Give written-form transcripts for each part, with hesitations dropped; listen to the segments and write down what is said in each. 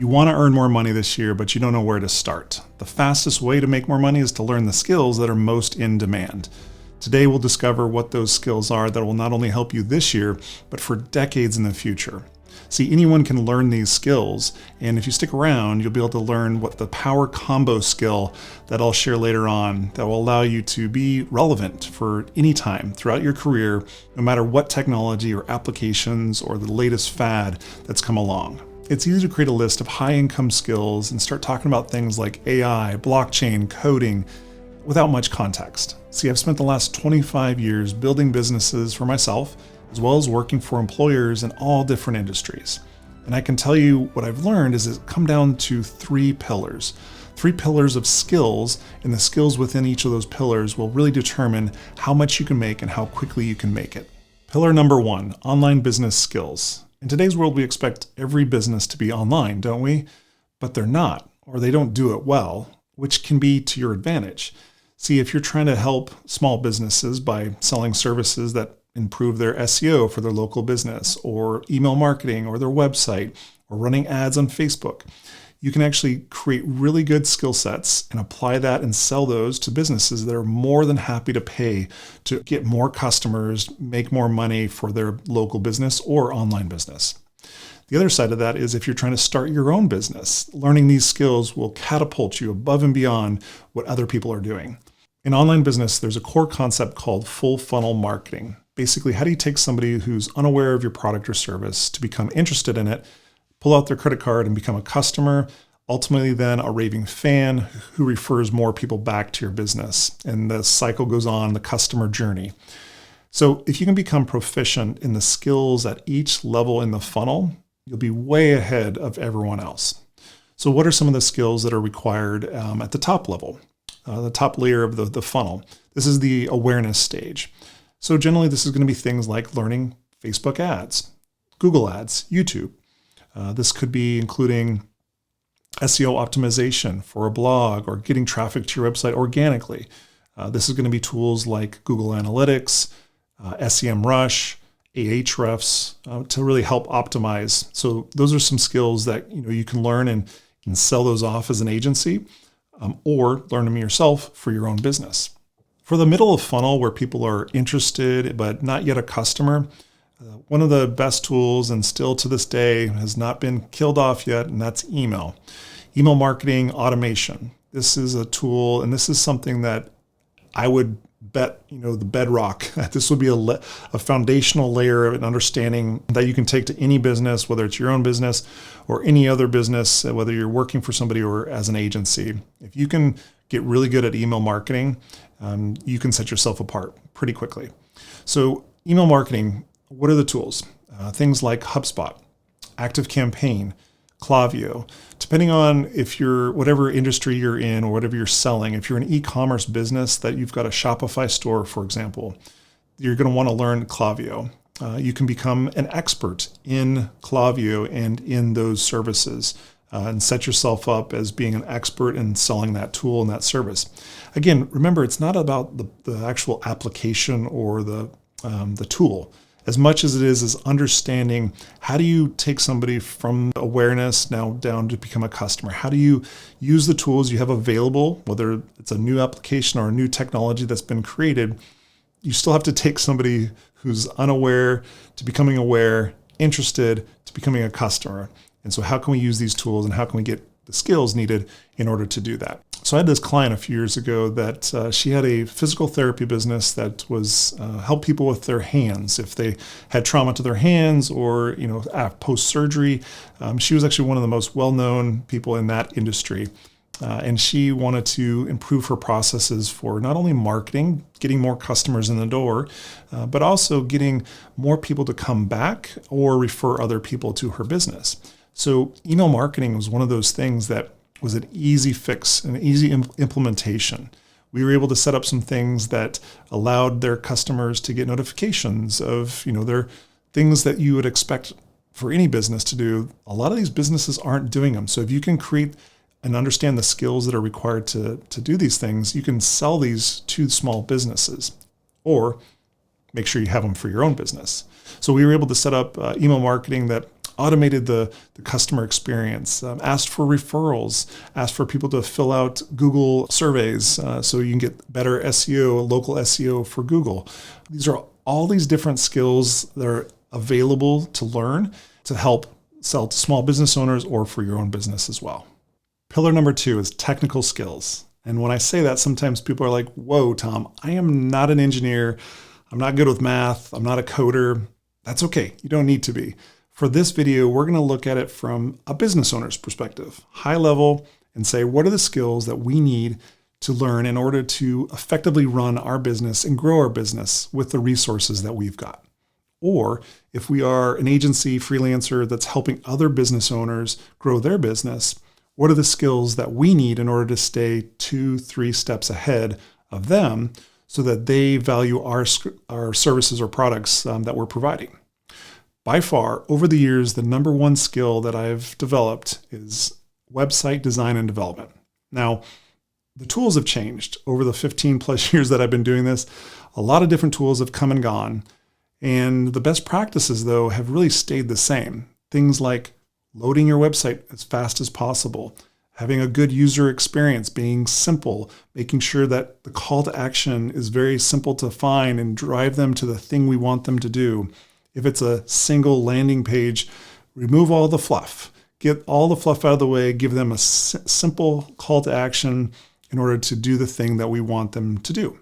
You want to earn more money this year, but you don't know where to start. The fastest way to make more money is to learn the skills that are most in demand. Today, we'll discover what those skills are that will not only help you this year, but for decades in the future. See, anyone can learn these skills, and if you stick around, you'll be able to learn what the power combo skill that I'll share later on that will allow you to be relevant for any time throughout your career, no matter what technology or applications or the latest fad that's come along. It's easy to create a list of high-income skills and start talking about things like AI, blockchain, coding, without much context. See, I've spent the last 25 years building businesses for myself, as well as working for employers in all different industries. And I can tell you what I've learned is it come down to three pillars of skills, and the skills within each of those pillars will really determine how much you can make and how quickly you can make it. Pillar number one, online business skills. In today's world, we expect every business to be online, don't we? But they're not, or they don't do it well, which can be to your advantage. See, if you're trying to help small businesses by selling services that improve their SEO for their local business, or email marketing, or their website, or running ads on Facebook, you can actually create really good skill sets and apply that and sell those to businesses that are more than happy to pay to get more customers, make more money for their local business or online business. The other side of that is if you're trying to start your own business, learning these skills will catapult you above and beyond what other people are doing. In online business, there's a core concept called full funnel marketing. Basically, how do you take somebody who's unaware of your product or service to become interested in it, pull out their credit card and become a customer, ultimately then a raving fan who refers more people back to your business. And the cycle goes on, the customer journey. So if you can become proficient in the skills at each level in the funnel, you'll be way ahead of everyone else. So what are some of the skills that are required at the top level, the top layer of the funnel? This is the awareness stage. So generally, this is going to be things like learning Facebook ads, Google ads, YouTube. This could be including SEO optimization for a blog or getting traffic to your website organically. This is going to be tools like Google Analytics, SEMrush, Ahrefs to really help optimize. So those are some skills that you can learn and sell those off as an agency, or learn them yourself for your own business. For the middle of funnel where people are interested but not yet a customer, one of the best tools, and still to this day has not been killed off yet, and that's email. Email marketing automation. This is a tool, and this is something that I would bet, the bedrock. This would be a foundational layer of an understanding that you can take to any business, whether it's your own business or any other business, whether you're working for somebody or as an agency. If you can get really good at email marketing, you can set yourself apart pretty quickly. So email marketing, what are the tools? Things like HubSpot, ActiveCampaign, Klaviyo. Depending on if you're whatever industry you're in or whatever you're selling, if you're an e-commerce business that you've got a Shopify store, for example, you're going to want to learn Klaviyo. You can become an expert in Klaviyo and in those services and set yourself up as being an expert in selling that tool and that service. Again, remember, it's not about the actual application or the tool, as much as it is understanding how do you take somebody from awareness now down to become a customer? How do you use the tools you have available, whether it's a new application or a new technology that's been created? You still have to take somebody who's unaware to becoming aware, interested to becoming a customer. And so how can we use these tools and how can we get the skills needed in order to do that? So I had this client a few years ago that she had a physical therapy business that was help people with their hands if they had trauma to their hands or post-surgery. She was actually one of the most well-known people in that industry. And she wanted to improve her processes for not only marketing, getting more customers in the door, but also getting more people to come back or refer other people to her business. So email marketing was one of those things that was an easy fix, an easy implementation. We were able to set up some things that allowed their customers to get notifications of, their things that you would expect for any business to do. A lot of these businesses aren't doing them. So if you can create and understand the skills that are required to do these things, you can sell these to small businesses or make sure you have them for your own business. So we were able to set up email marketing that automated the customer experience, asked for referrals, asked for people to fill out Google surveys so you can get better SEO, local SEO for Google. These are all these different skills that are available to learn to help sell to small business owners or for your own business as well. Pillar number 2 is technical skills. And when I say that, sometimes people are like, whoa, Tom, I am not an engineer. I'm not good with math. I'm not a coder. That's okay. You don't need to be. For this video, we're going to look at it from a business owner's perspective, high level, and say, what are the skills that we need to learn in order to effectively run our business and grow our business with the resources that we've got? Or if we are an agency freelancer that's helping other business owners grow their business, what are the skills that we need in order to stay 2-3 steps ahead of them so that they value our services or products that we're providing? By far, over the years, the number one skill that I've developed is website design and development. Now, the tools have changed over the 15 plus years that I've been doing this. A lot of different tools have come and gone. And the best practices, though, have really stayed the same. Things like loading your website as fast as possible, having a good user experience, being simple, making sure that the call to action is very simple to find and drive them to the thing we want them to do. If it's a single landing page, remove all the fluff. Get all the fluff out of the way, give them a simple call to action in order to do the thing that we want them to do.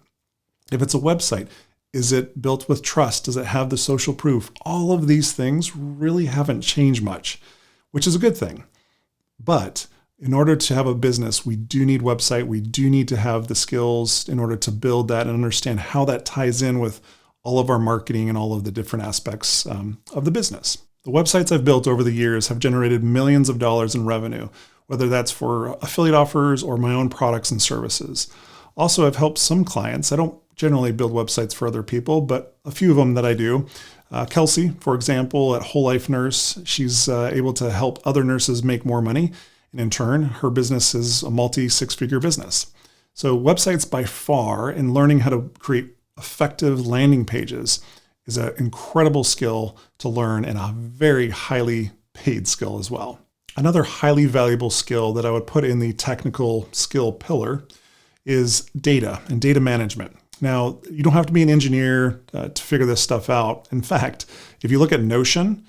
If it's a website, is it built with trust? Does it have the social proof? All of these things really haven't changed much, which is a good thing. But in order to have a business, we do need website. We do need to have the skills in order to build that and understand how that ties in with all of our marketing and all of the different aspects of the business. The websites I've built over the years have generated millions of dollars in revenue, whether that's for affiliate offers or my own products and services. Also, I've helped some clients. I don't generally build websites for other people, but a few of them that I do. Kelsey, for example, at Whole Life Nurse, she's able to help other nurses make more money. And in turn, her business is a multi-six-figure business. So websites by far, and learning how to create effective landing pages is an incredible skill to learn and a very highly paid skill as well. Another highly valuable skill that I would put in the technical skill pillar is data and data management. Now, you don't have to be an engineer to figure this stuff out. In fact, if you look at Notion,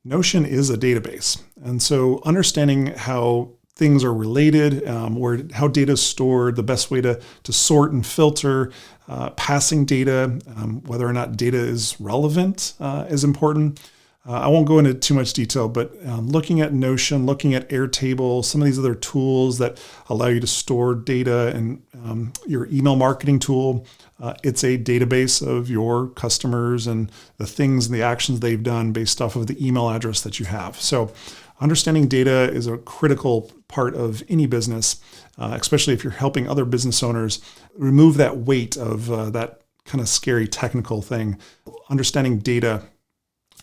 Notion is a database. And so understanding how things are related, how data is stored, the best way to sort and filter, passing data, whether or not data is relevant is important. I won't go into too much detail, but looking at Notion, looking at Airtable, some of these other tools that allow you to store data, and your email marketing tool, it's a database of your customers and the things and the actions they've done based off of the email address that you have. So understanding data is a critical part of any business, especially if you're helping other business owners remove that weight of that kind of scary technical thing. Understanding data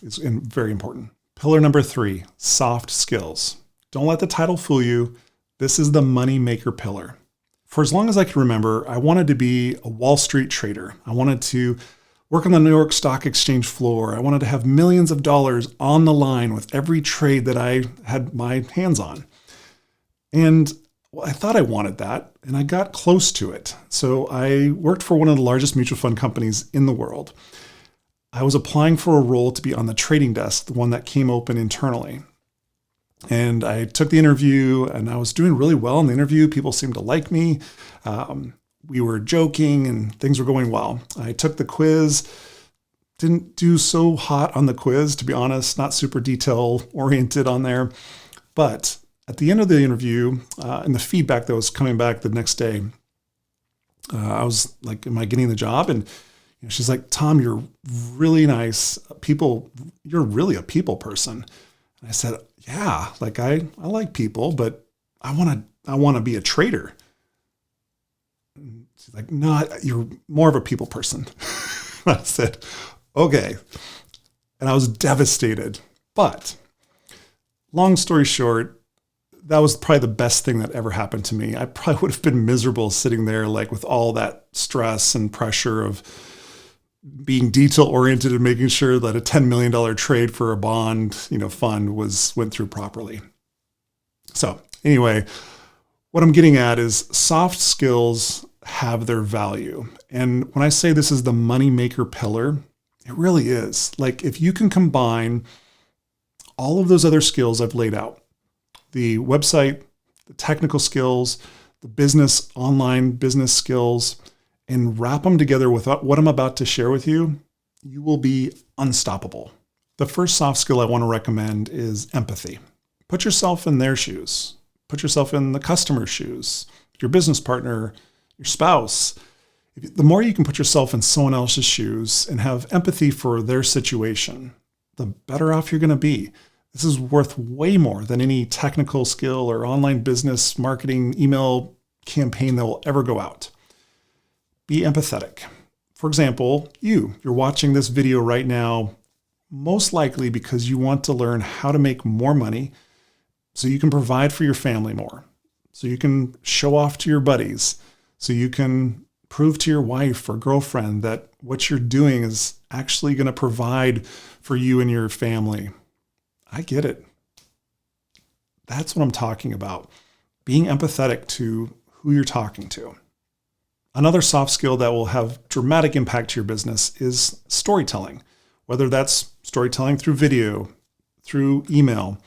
is very important. Pillar number 3, soft skills. Don't let the title fool you. This is the money maker pillar. For as long as I can remember, I wanted to be a Wall Street trader. I wanted to work on the New York Stock Exchange floor. I wanted to have millions of dollars on the line with every trade that I had my hands on. And I thought I wanted that, and I got close to it. So I worked for one of the largest mutual fund companies in the world. I was applying for a role to be on the trading desk, the one that came open internally. And I took the interview, and I was doing really well in the interview. People seemed to like me. We were joking, and things were going well. I took the quiz. Didn't do so hot on the quiz, to be honest, not super detail oriented on there. But at the end of the interview, and the feedback that was coming back the next day, I was like, am I getting the job? And she's like, Tom, you're really nice. You're really a people person. And I said, yeah, like I like people, but I want to be a trader. And she's like, no, you're more of a people person. I said, okay. And I was devastated. But long story short, that was probably the best thing that ever happened to me. I probably would have been miserable sitting there, like with all that stress and pressure of being detail oriented and making sure that a $10 million trade for a bond, fund went through properly. So anyway, what I'm getting at is soft skills have their value. And when I say this is the moneymaker pillar, it really is. Like if you can combine all of those other skills I've laid out, the website, the technical skills, the online business skills, and wrap them together with what I'm about to share with you, you will be unstoppable. The first soft skill I want to recommend is empathy. Put yourself in their shoes. Put yourself in the customer's shoes, your business partner, your spouse. The more you can put yourself in someone else's shoes and have empathy for their situation, the better off you're going to be. This is worth way more than any technical skill or online business marketing email campaign that will ever go out. Be empathetic. For example, you're watching this video right now, most likely because you want to learn how to make more money so you can provide for your family more, so you can show off to your buddies, so you can prove to your wife or girlfriend that what you're doing is actually going to provide for you and your family. I get it. That's what I'm talking about. Being empathetic to who you're talking to. Another soft skill that will have dramatic impact to your business is storytelling, whether that's storytelling through video, through email,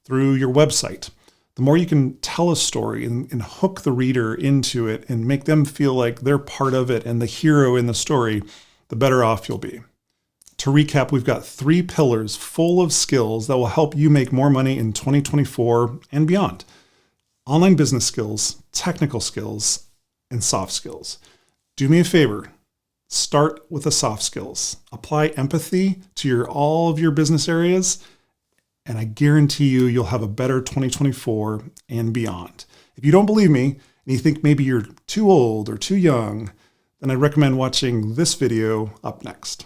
through your website. The more you can tell a story and hook the reader into it and make them feel like they're part of it and the hero in the story, the better off you'll be. To recap, we've got 3 pillars full of skills that will help you make more money in 2024 and beyond. Online business skills, technical skills, and soft skills. Do me a favor. Start with the soft skills. Apply empathy to all of your business areas, and I guarantee you'll have a better 2024 and beyond. If you don't believe me, and you think maybe you're too old or too young, then I recommend watching this video up next.